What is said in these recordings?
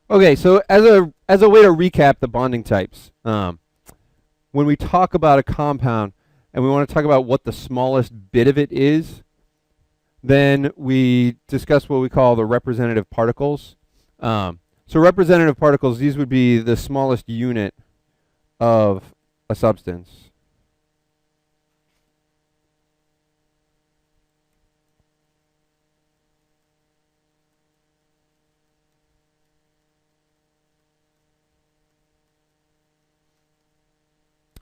Okay, so as a way to recap the bonding types, when we talk about a compound and we want to talk about what the smallest bit of it is, then we discuss what we call the representative particles. So representative particles, these would be the smallest unit of a substance.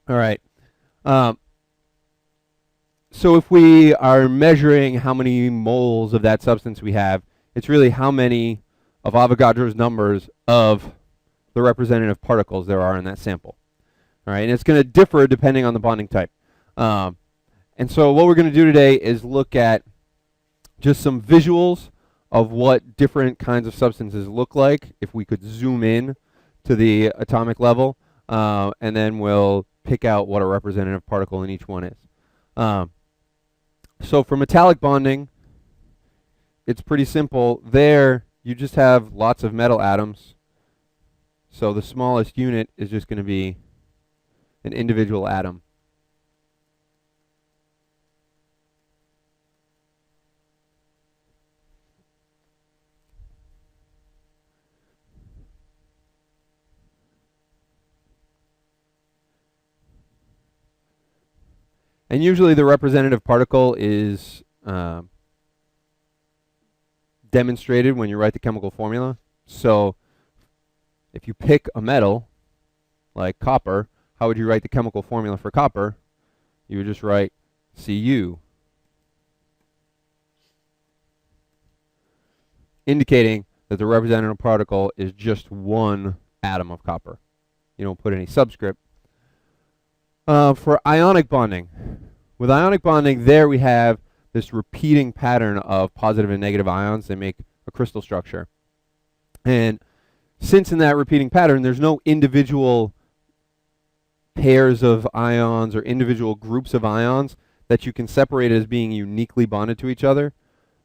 All right. Um, so if we are measuring how many moles of that substance we have, it's really how many of Avogadro's numbers of the representative particles there are in that sample. All right, and it's going to differ depending on the bonding type. And so what we're going to do today is look at just some visuals of what different kinds of substances look like if we could zoom in to the atomic level, and then we'll pick out what a representative particle in each one is. So for metallic bonding, it's pretty simple. There, you just have lots of metal atoms. So the smallest unit is just going to be an individual atom. And usually the representative particle is demonstrated when you write the chemical formula. So if you pick a metal, like copper, how would you write the chemical formula for copper? You would just write Cu, indicating that the representative particle is just one atom of copper. You don't put any subscript. For ionic bonding, with ionic bonding, there we have this repeating pattern of positive and negative ions. They make a crystal structure. And since in that repeating pattern, there's no individual pairs of ions or individual groups of ions that you can separate as being uniquely bonded to each other,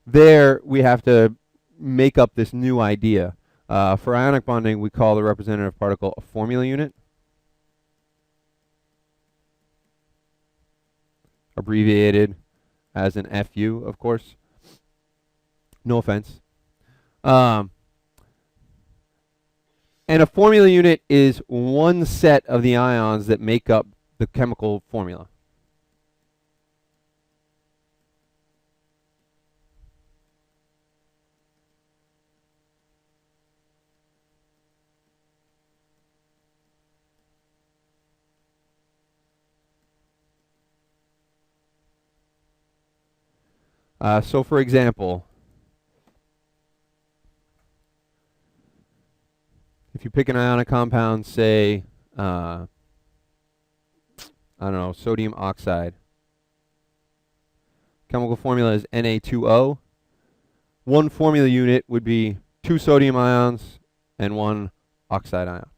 there we have to make up this new idea. For ionic bonding, we call the representative particle a formula unit, abbreviated as an FU, of course. No offense. And a formula unit is one set of the ions that make up the chemical formula. So for example, if you pick an ionic compound, say, I don't know, sodium oxide. Chemical formula is Na2O. One formula unit would be 2 sodium ions and 1 oxide ion.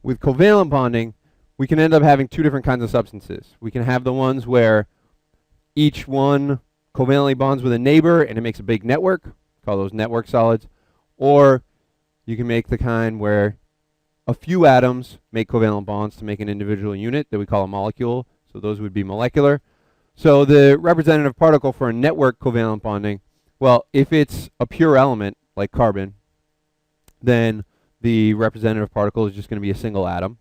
With covalent bonding, we can end up having two different kinds of substances. We can have the ones where each one covalently bonds with a neighbor and it makes a big network, call those network solids. Or you can make the kind where a few atoms make covalent bonds to make an individual unit that we call a molecule. So those would be molecular. So the representative particle for a network covalent bonding, well, if it's a pure element like carbon, then the representative particle is just going to be a single atom.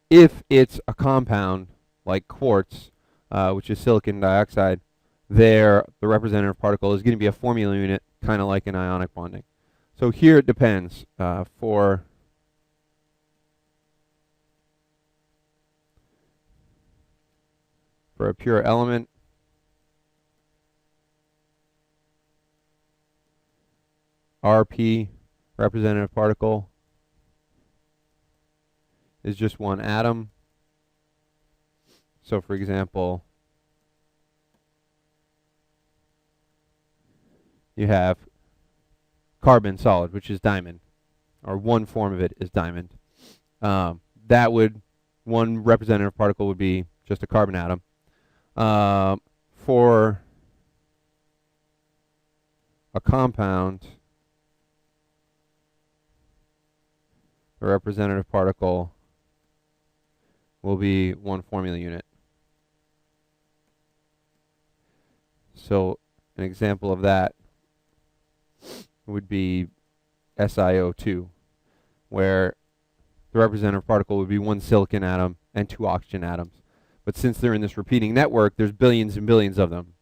If it's a compound like quartz, which is silicon dioxide, there the representative particle is going to be a formula unit, kind of like in ionic bonding. So here it depends. For a pure element, Rp, representative particle, is just one atom. So for example, you have carbon solid, which is diamond, or one form of it is diamond. That would, one representative particle would be just a carbon atom. For a compound, the representative particle will be one formula unit. So an example of that would be SiO2, where the representative particle would be one silicon atom and two oxygen atoms. But since they're in this repeating network, there's billions and billions of them.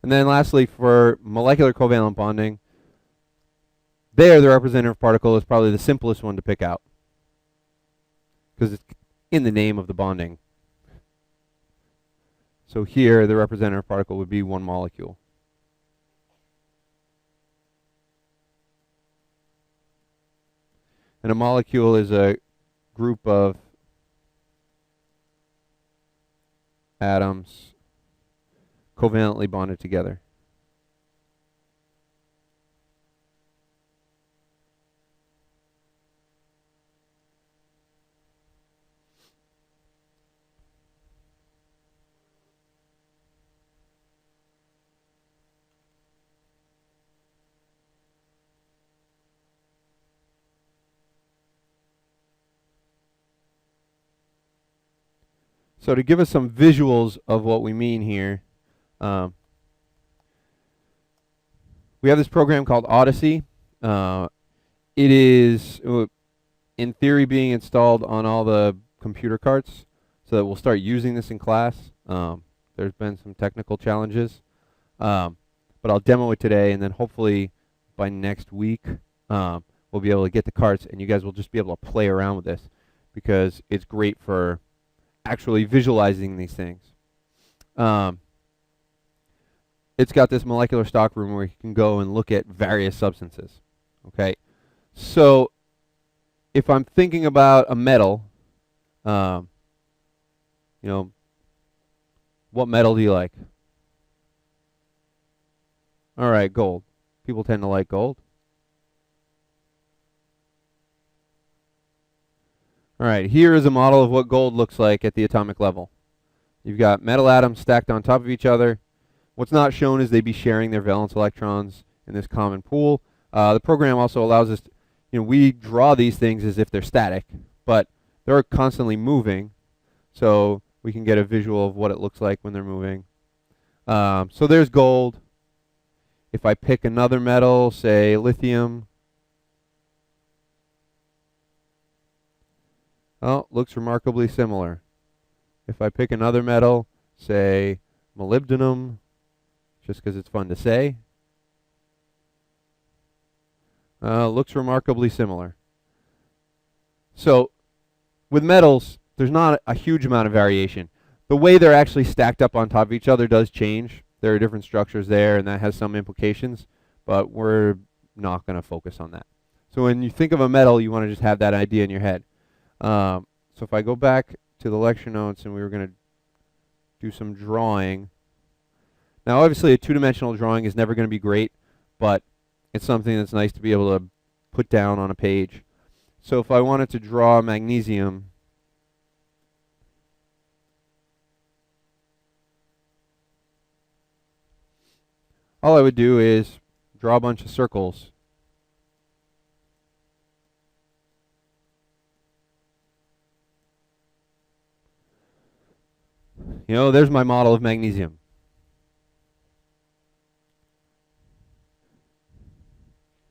And then lastly, for molecular covalent bonding, there the representative particle is probably the simplest one to pick out, because it's in the name of the bonding. So here the representative particle would be one molecule. And a molecule is a group of atoms covalently bonded together. So to give us some visuals of what we mean here, we have this program called Odyssey. It is, in theory, being installed on all the computer carts, so that we'll start using this in class. There's been some technical challenges, but I'll demo it today, and then hopefully by next week we'll be able to get the carts, and you guys will just be able to play around with this, because it's great for actually visualizing these things. It's got this molecular stockroom where you can go and look at various substances. Okay, so if I'm thinking about a metal, you know, what metal do you like? All right, gold. People tend to like gold. All right, here is a model of what gold looks like at the atomic level. You've got metal atoms stacked on top of each other. What's not shown is they'd be sharing their valence electrons in this common pool. The program also allows us, we draw these things as if they're static, but they're constantly moving, so we can get a visual of what it looks like when they're moving. So there's gold. If I pick another metal, say lithium, oh, looks remarkably similar. If I pick another metal, say molybdenum, just because it's fun to say, looks remarkably similar. So with metals, there's not a huge amount of variation. The way they're actually stacked up on top of each other does change. There are different structures there, and that has some implications, but we're not going to focus on that. So when you think of a metal, you want to just have that idea in your head. So if I go back to the lecture notes and we were going to do some drawing. Now obviously a two-dimensional drawing is never going to be great, but it's something that's nice to be able to put down on a page. So if I wanted to draw magnesium, all I would do is draw a bunch of circles. There's my model of magnesium.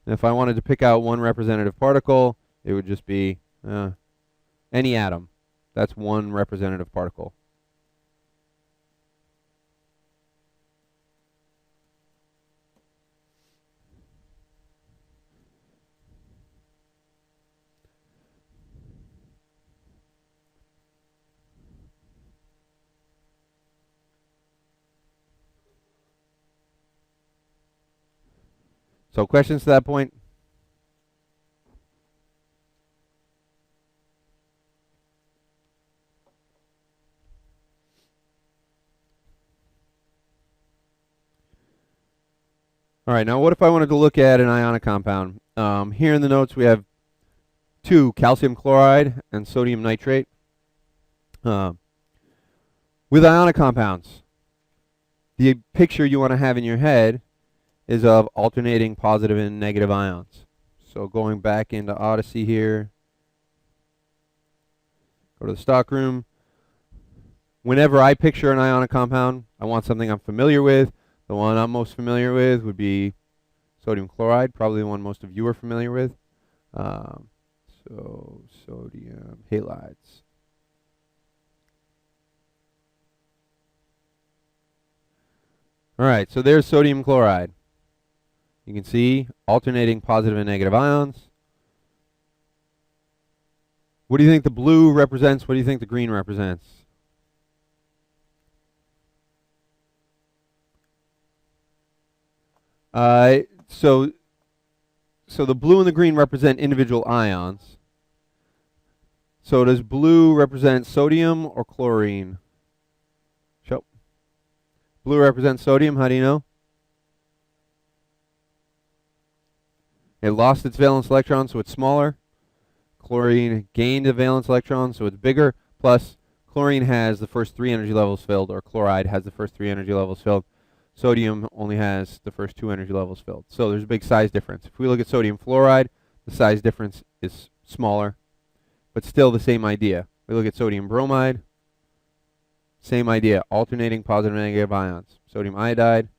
And if I wanted to pick out one representative particle, it would just be any atom. That's one representative particle. So questions to that point? All right, now what if I wanted to look at an ionic compound? Here in the notes we have 2, calcium chloride and sodium nitrate. With ionic compounds, the picture you want to have in your head is of alternating positive and negative ions. So going back into Odyssey here, go to the stockroom. Whenever I picture an ionic compound, I want something I'm familiar with. The one I'm most familiar with would be sodium chloride, probably the one most of you are familiar with. So sodium halides. All right, so there's sodium chloride. You can see alternating positive and negative ions. What do you think the blue represents? What do you think the green represents? So the blue and the green represent individual ions. So does blue represent sodium or chlorine? Show. Blue represents sodium. How do you know? It lost its valence electron, so it's smaller. Chlorine gained a valence electron, so it's bigger. Plus, chlorine has the first 3 energy levels filled, or chloride has the first 3 energy levels filled. Sodium only has the first 2 energy levels filled. So there's a big size difference. If we look at sodium fluoride, the size difference is smaller, but still the same idea. We look at sodium bromide, same idea, alternating positive and negative ions. Sodium iodide,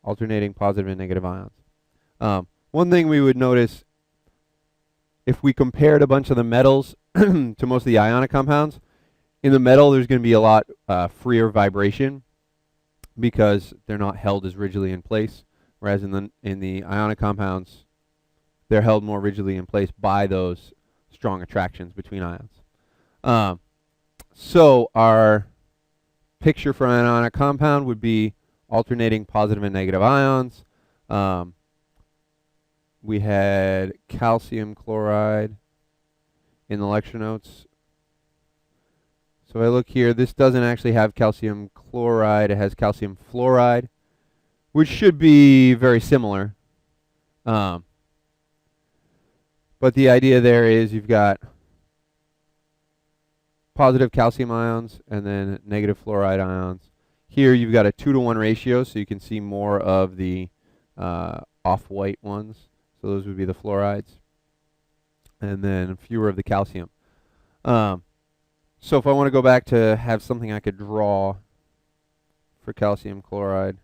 alternating positive and negative ions. One thing we would notice, if we compared a bunch of the metals to most of the ionic compounds, in the metal there's going to be a lot freer vibration because they're not held as rigidly in place, whereas in the ionic compounds, they're held more rigidly in place by those strong attractions between ions. So our picture for an ionic compound would be alternating positive and negative ions. We had calcium chloride in the lecture notes. So I look here, this doesn't actually have calcium chloride, it has calcium fluoride, which should be very similar. But the idea there is you've got positive calcium ions and then negative fluoride ions. Here you've got a 2-to-1 ratio, so you can see more of the off-white ones. So those would be the fluorides. And then fewer of the calcium. So if I want to go back to have something I could draw for calcium chloride.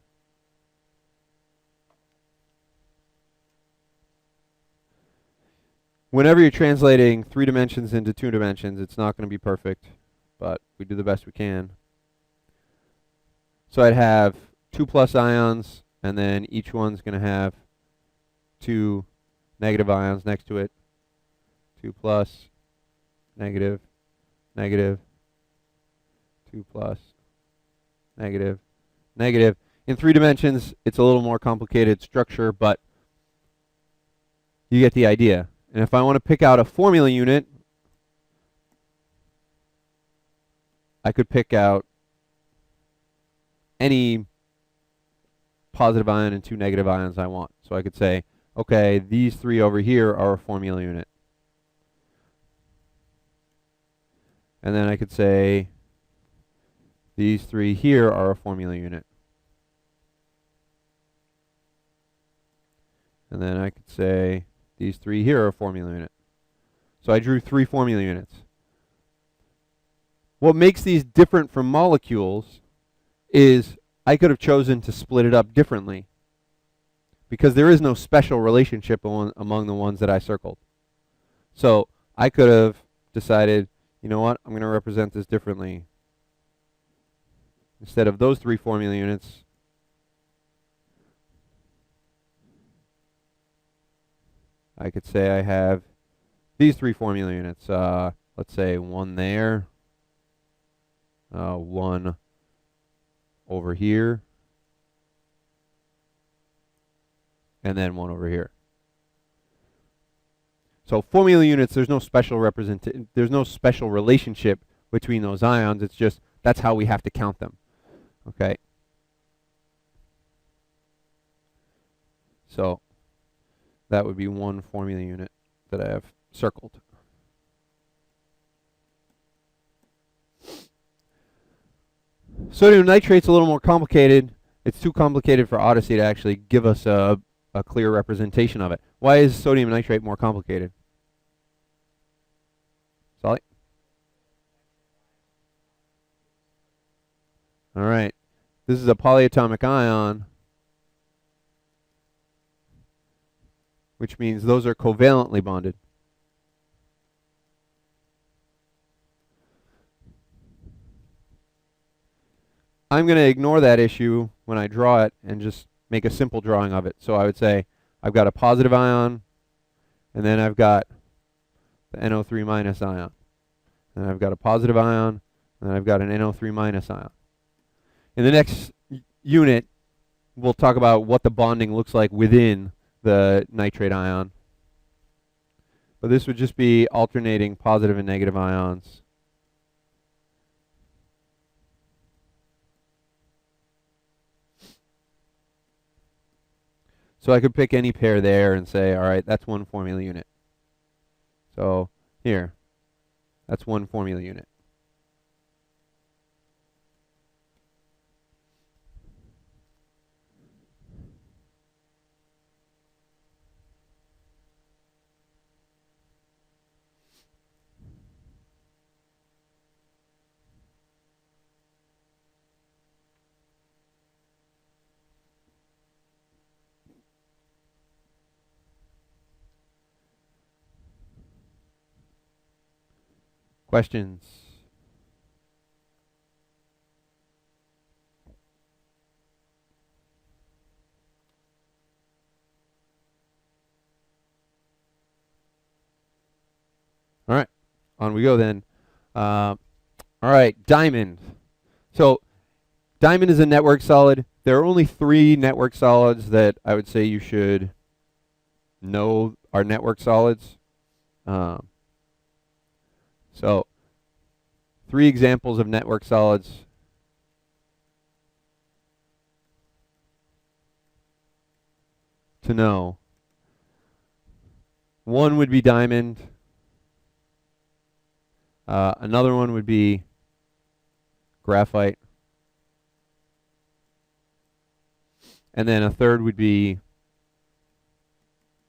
Whenever you're translating 3 dimensions into 2 dimensions, it's not going to be perfect, but we do the best we can. So I'd have 2 plus ions, and then each one's going to have 2 negative ions next to it. 2 plus, negative, negative, 2 plus, negative, negative. In 3 dimensions, it's a little more complicated structure, but you get the idea. And if I want to pick out a formula unit, I could pick out any positive ion and 2 negative ions I want. So I could say, okay, these 3 over here are a formula unit. And then I could say, these 3 here are a formula unit. And then I could say, these 3 here are a formula unit. So I drew 3 formula units. What makes these different from molecules is I could have chosen to split it up differently, because there is no special relationship among the ones that I circled. So I could have decided, you know what, I'm going to represent this differently. Instead of those 3 formula units, I could say I have these 3 formula units. Let's say 1 there, 1 over here, and then one over here. So formula units, there's no special relationship between those ions. It's just that's how we have to count them. Okay. So that would be one formula unit that I have circled. Sodium nitrate's a little more complicated. It's too complicated for Odyssey to actually give us a clear representation of it. Why is sodium nitrate more complicated? Solly? All right. This is a polyatomic ion, which means those are covalently bonded. I'm going to ignore that issue when I draw it and just make a simple drawing of it. So I would say I've got a positive ion, and then I've got the NO3 minus ion. And I've got a positive ion, and then I've got an NO3 minus ion. In the next unit, we'll talk about what the bonding looks like within the nitrate ion. But this would just be alternating positive and negative ions. So I could pick any pair there and say, all right, that's one formula unit. So here, that's one formula unit. Questions? All right, on we go then. All right, diamond. So diamond is a network solid. There are only 3 network solids that I would say you should know are network solids. So 3 examples of network solids. To know. One would be diamond. Another one would be graphite. And then a third would be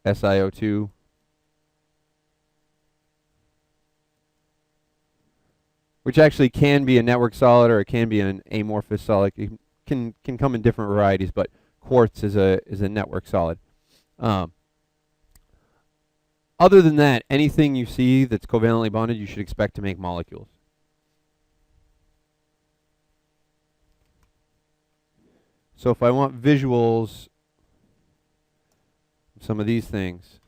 SiO2. Which actually can be a network solid or it can be an amorphous solid. It can come in different varieties, but quartz is a network solid. Other than that, anything you see that's covalently bonded, you should expect to make molecules. So if I want visuals of some of these things,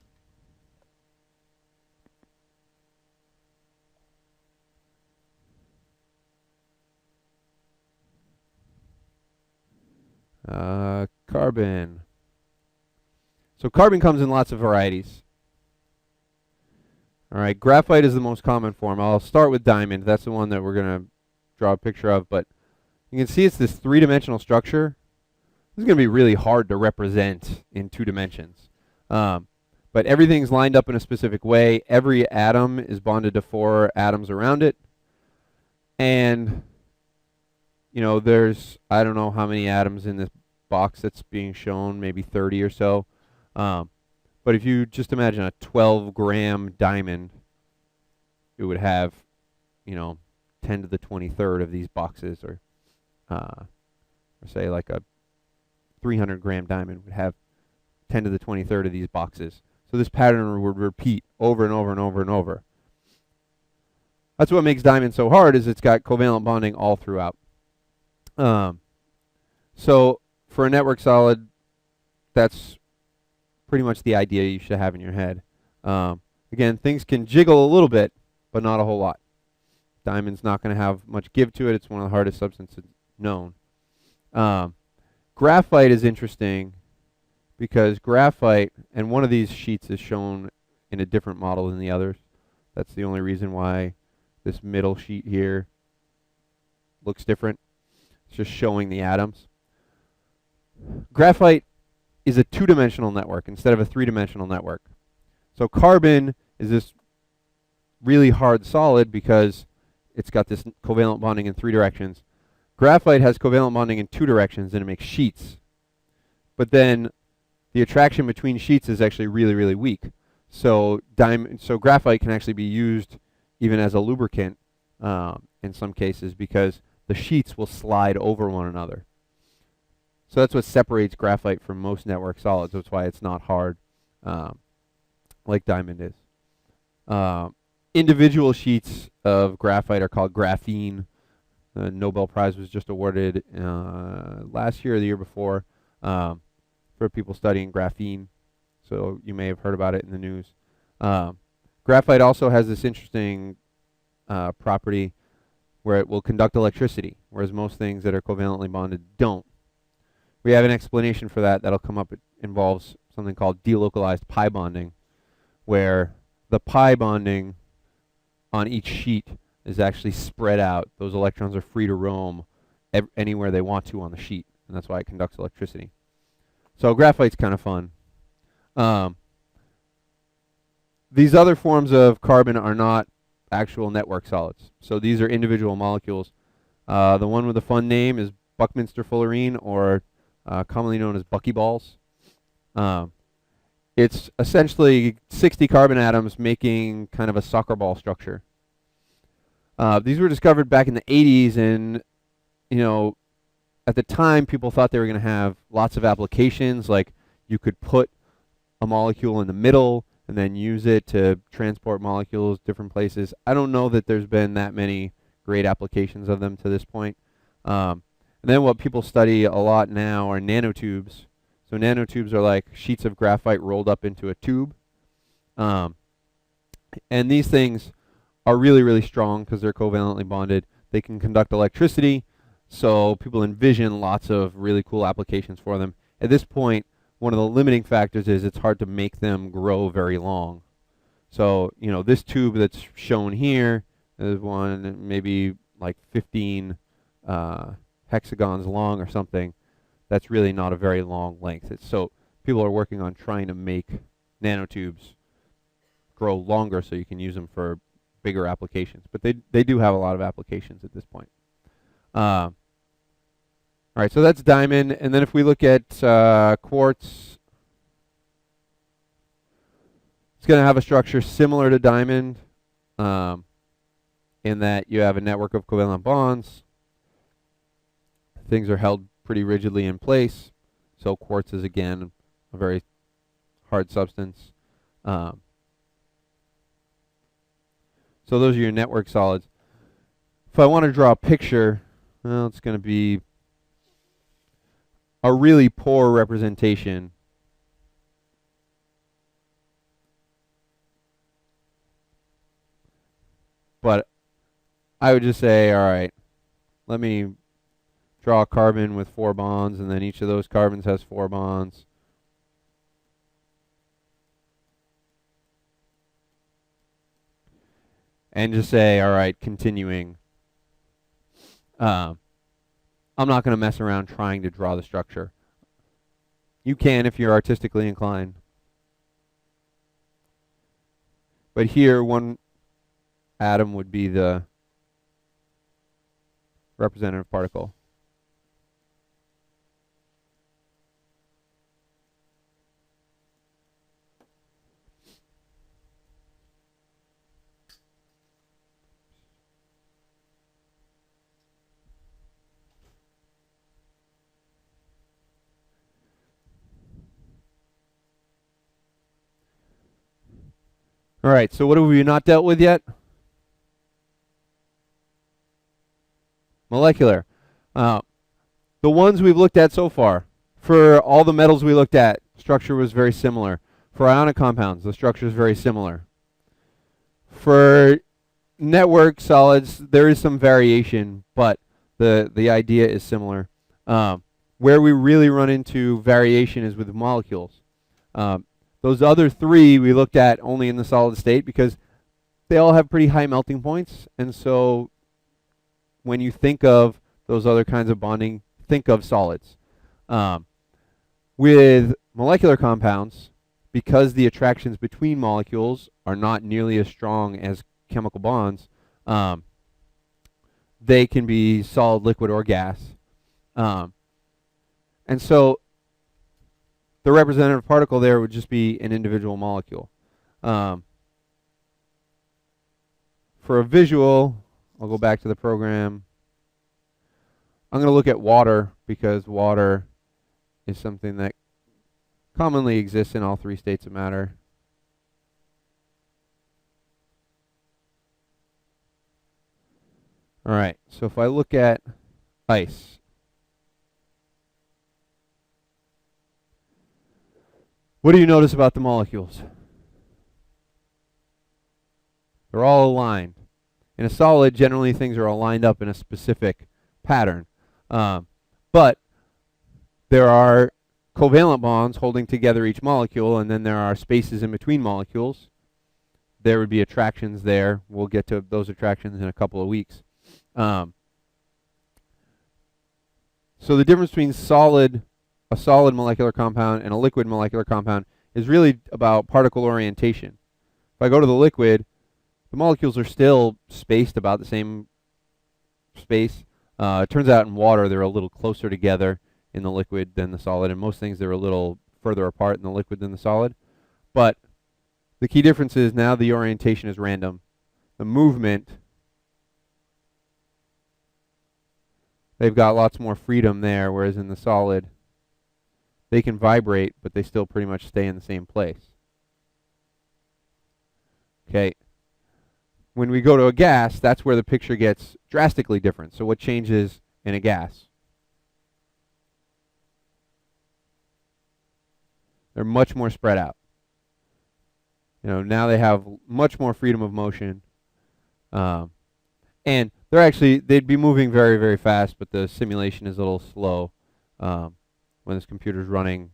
carbon. So carbon comes in lots of varieties. All right, graphite is the most common form. I'll start with diamond. That's the one that we're going to draw a picture of. But you can see it's this 3-dimensional structure. This is going to be really hard to represent in 2 dimensions. But everything's lined up in a specific way. Every atom is bonded to 4 atoms around it. And, you know, there's, I don't know how many atoms in this box that's being shown, maybe 30 or so. But if you just imagine a 12-gram diamond, it would have, you know, 10 to the 23rd of these boxes, or say like a 300-gram diamond would have 10 to the 23rd of these boxes. So this pattern would repeat over and over and over and over. That's what makes diamond so hard, is it's got covalent bonding all throughout. So for a network solid, that's pretty much the idea you should have in your head. Again, things can jiggle a little bit, but not a whole lot. Diamond's not going to have much give to it. It's one of the hardest substances known. Graphite is interesting because graphite, and one of these sheets is shown in a different model than the others. That's the only reason why this middle sheet here looks different. It's just showing the atoms. Graphite is a two-dimensional network instead of a three-dimensional network. So carbon is this really hard solid because it's got this covalent bonding in three directions. Graphite has covalent bonding in two directions, and it makes sheets. But then the attraction between sheets is actually really, really weak. So graphite can actually be used even as a lubricant in some cases because the sheets will slide over one another. So that's what separates graphite from most network solids. That's why it's not hard like diamond is. Individual sheets of graphite are called graphene. The Nobel Prize was just awarded last year or the year before for people studying graphene. So you may have heard about it in the news. Graphite also has this interesting property where it will conduct electricity, whereas most things that are covalently bonded don't. We have an explanation for that that'll come up. It involves something called delocalized pi bonding, where the pi bonding on each sheet is actually spread out. Those electrons are free to roam anywhere they want to on the sheet, and that's why it conducts electricity. So graphite's kind of fun. These other forms of carbon are not actual network solids. So these are individual molecules. The one with the fun name is Buckminster fullerene, or commonly known as buckyballs. It's essentially 60 carbon atoms making kind of a soccer ball structure. These were discovered back in the 80s, and at the time people thought they were going to have lots of applications, like you could put a molecule in the middle and then use it to transport molecules different places. I don't know that there's been that many great applications of them to this point. And then what people study a lot now are nanotubes. So nanotubes are like sheets of graphite rolled up into a tube. And these things are really, really strong because they're covalently bonded. They can conduct electricity, so people envision lots of really cool applications for them. At this point, one of the limiting factors is it's hard to make them grow very long. So, this tube that's shown here is one maybe like 15 hexagons long or something. That's really not a very long length. So people are working on trying to make nanotubes grow longer so you can use them for bigger applications. But they do have a lot of applications at this point. All right, so that's diamond. And then if we look at quartz, it's going to have a structure similar to diamond in that you have a network of covalent bonds. Things are held pretty rigidly in place. So quartz is, again, a very hard substance. So those are your network solids. If I want to draw a picture, well, it's going to be a really poor representation. But I would just say, all right, let me draw a carbon with 4 bonds, and then each of those carbons has 4 bonds. And just say, all right, continuing. I'm not going to mess around trying to draw the structure. You can if you're artistically inclined. But here, one atom would be the representative particle. All right, so what have we not dealt with yet? Molecular. The ones we've looked at so far, for all the metals we looked at, structure was very similar. For ionic compounds, the structure is very similar. For network solids, there is some variation, but the idea is similar. Where we really run into variation is with molecules. Those other three we looked at only in the solid state because they all have pretty high melting points, and so when you think of those other kinds of bonding, think of solids. With molecular compounds, because the attractions between molecules are not nearly as strong as chemical bonds, they can be solid, liquid, or gas. And so the representative particle there would just be an individual molecule. For a visual, I'll go back to the program. I'm going to look at water because water is something that commonly exists in all three states of matter. All right, so if I look at ice, what do you notice about the molecules? They're all aligned. In a solid, generally things are all lined up in a specific pattern. But there are covalent bonds holding together each molecule, and then there are spaces in between molecules. There would be attractions there. We'll get to those attractions in a couple of weeks. So the difference between a solid molecular compound and a liquid molecular compound is really about particle orientation. If I go to the liquid, the molecules are still spaced about the same space. It turns out in water they're a little closer together in the liquid than the solid, and most things they're a little further apart in the liquid than the solid. But the key difference is now the orientation is random. The movement, they've got lots more freedom there, whereas in the solid, they can vibrate, but they still pretty much stay in the same place. Okay. When we go to a gas, that's where the picture gets drastically different. So what changes in a gas? They're much more spread out. Now they have much more freedom of motion. And they'd be moving very, very fast, but the simulation is a little slow when this computer's running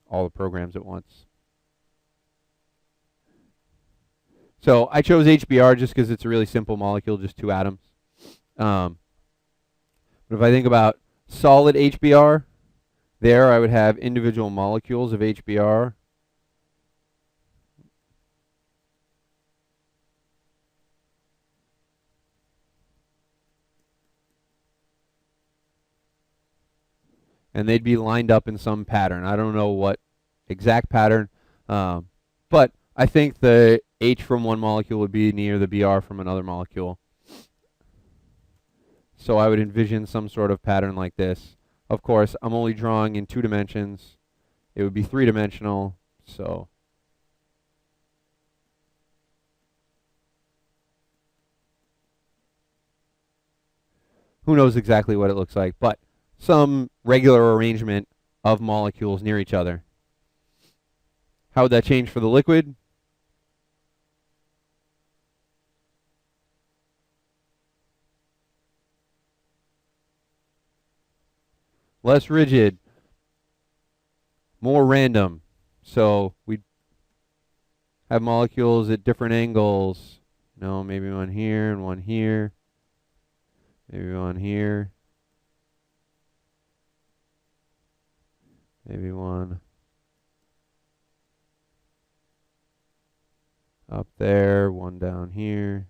all the programs at once. So I chose HBr just because it's a really simple molecule, just two atoms. But if I think about solid HBr, there I would have individual molecules of HBr. And they'd be lined up in some pattern. I don't know what exact pattern, but I think the H from one molecule would be near the Br from another molecule. So I would envision some sort of pattern like this. Of course, I'm only drawing in 2 dimensions. It would be 3-dimensional, so who knows exactly what it looks like, but some regular arrangement of molecules near each other. How would that change for the liquid? Less rigid, more random. So we'd have molecules at different angles. Maybe one here and one here. Maybe one here. Maybe one up there, one down here.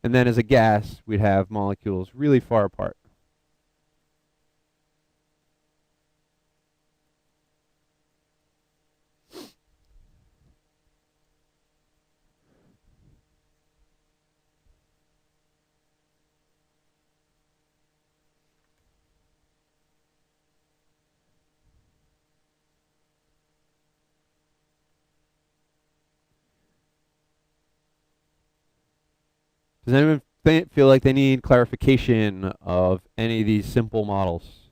And then as a gas, we'd have molecules really far apart. Does anyone feel like they need clarification of any of these simple models?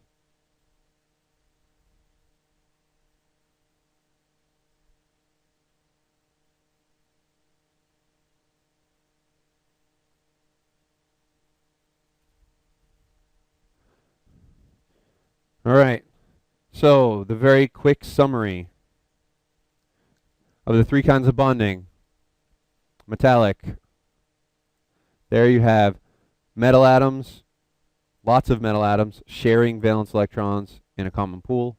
All right. So the very quick summary of the three kinds of bonding. Metallic. There you have metal atoms, lots of metal atoms sharing valence electrons in a common pool.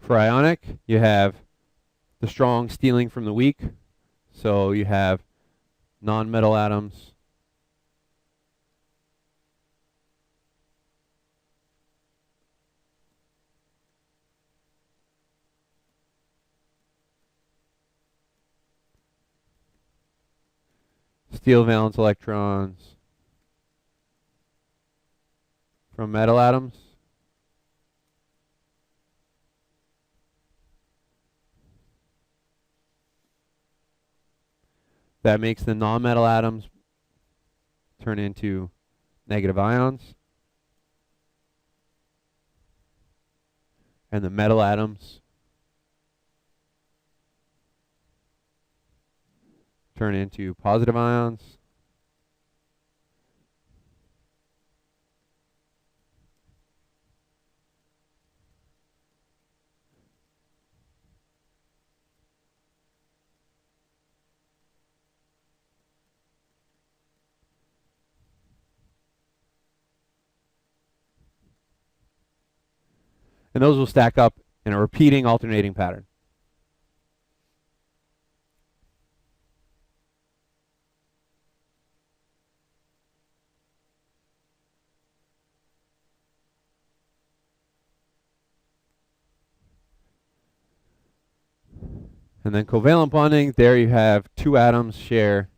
For ionic, you have the strong stealing from the weak. So you have non-metal atoms steal valence electrons from metal atoms. That makes the non-metal atoms turn into negative ions. And the metal atoms turn into positive ions. And those will stack up in a repeating alternating pattern. And then covalent bonding, there you have two atoms share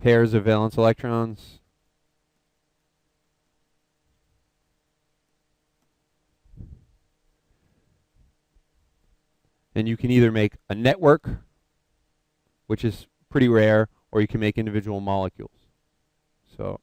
pairs of valence electrons. And you can either make a network, which is pretty rare, or you can make individual molecules. So